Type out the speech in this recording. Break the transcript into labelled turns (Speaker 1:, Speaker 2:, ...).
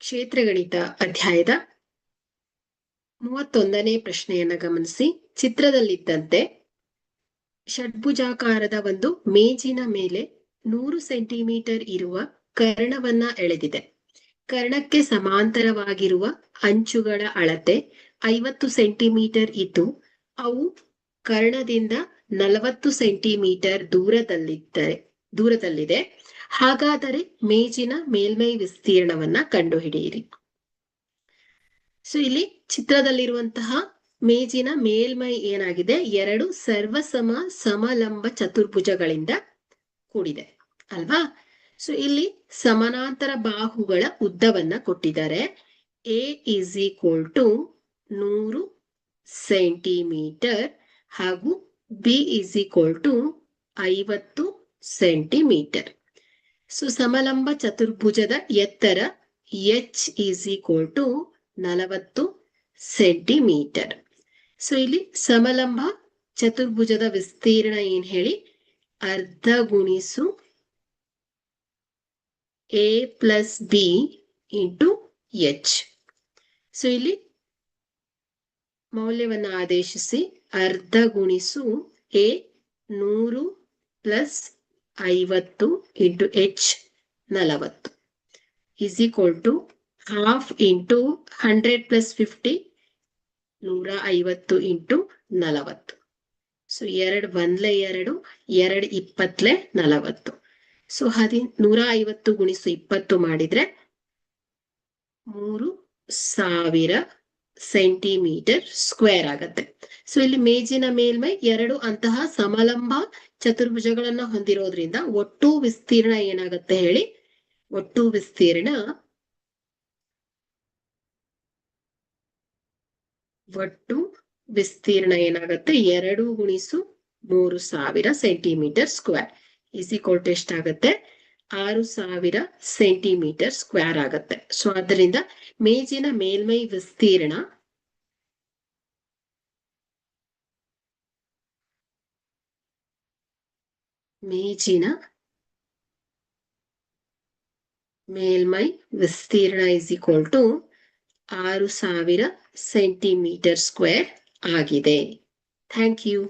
Speaker 1: ಕ್ಷೇತ್ರಗಣಿತ ಅಧ್ಯಾಯದ 31ನೇ ಪ್ರಶ್ನೆಯನ್ನ ಗಮನಿಸಿ. ಚಿತ್ರದಲ್ಲಿದ್ದಂತೆ ಷಡ್ಭುಜಾಕಾರದ ಒಂದು ಮೇಜಿನ ಮೇಲೆ 100 ಸೆಂಟಿಮೀಟರ್ ಇರುವ ಕರ್ಣವನ್ನ ಎಳೆದಿದೆ. ಕರ್ಣಕ್ಕೆ ಸಮಾಂತರವಾಗಿರುವ ಅಂಚುಗಳ ಅಳತೆ 50 ಸೆಂಟಿಮೀಟರ್ ಇದ್ದು ಅವು ಕರ್ಣದಿಂದ 40 ಸೆಂಟಿಮೀಟರ್ ದೂರದಲ್ಲಿದೆ. ಹಾಗಾದರೆ ಮೇಜಿನ ಮೇಲ್ಮೈ ವಿಸ್ತೀರ್ಣವನ್ನ ಕಂಡುಹಿಡಿಯಿರಿ. ಸೊ ಇಲ್ಲಿ ಚಿತ್ರದಲ್ಲಿರುವಂತಹ ಮೇಜಿನ ಮೇಲ್ಮೈ ಏನಾಗಿದೆ, 2 ಸರ್ವಸಮ ಸಮಲಂಬ ಚತುರ್ಭುಜಗಳಿಂದ ಕೂಡಿದೆ ಅಲ್ವಾ. ಸೊ ಇಲ್ಲಿ ಸಮಾನಾಂತರ ಬಾಹುಗಳ ಉದ್ದವನ್ನ ಕೊಟ್ಟಿದ್ದಾರೆ. A is equal to 100 centimetre ಹಾಗೂ B is equal to 50 centimetre. So ಸಮಲಂಬ ಚತುರ್ಭುಜದ ಎತ್ತರ H is equal to 40 ಸೆಂಟಿಮೀಟರ್. ಸೊ ಇಲ್ಲಿ ಸಮಲಂಬ ಚತುರ್ಭುಜದ ವಿಸ್ತೀರ್ಣ ಏನ್ ಹೇಳಿ, ಅರ್ಧ ಗುಣಿಸು A plus B into H. So ಇಲ್ಲಿ ಮೌಲ್ಯವನ್ನ ಆದೇಶಿಸಿ ಅರ್ಧ ಗುಣಿಸು A 100 plus 50 into H 40 is equal to half into 100 plus 50 150 into 40. So 2 1 2 2 20 40. So 150 ಗುಣಿಸು 20 ಮಾಡಿದ್ರೆ 3000 ಸೆಂಟಿಮೀಟರ್ ಸ್ಕ್ವೇರ್ ಆಗತ್ತೆ. ಸೊ ಇಲ್ಲಿ ಮೇಜಿನ ಮೇಲ್ಮೈ 2 ಅಂತಹ ಸಮಲಂಬ ಚತುರ್ಭುಜಗಳನ್ನ ಹೊಂದಿರೋದ್ರಿಂದ ಒಟ್ಟು ವಿಸ್ತೀರ್ಣ ಏನಾಗತ್ತೆ ಹೇಳಿ, ಒಟ್ಟು ವಿಸ್ತೀರ್ಣ ಏನಾಗತ್ತೆ 2 ಗುಣಿಸು 3000 centimetre square is equal to ಎಷ್ಟಾಗತ್ತೆ, 6000 ಸೆಂಟಿಮೀಟರ್ ಸ್ಕ್ವೇರ್ ಆಗತ್ತೆ. ಸೊ ಆದ್ದರಿಂದ ಮೇಜಿನ ಮೇಲ್ಮೈ ವಿಸ್ತೀರ್ಣ is equal to 6000 centimetre square ಆಗಿದೆ. Thank you.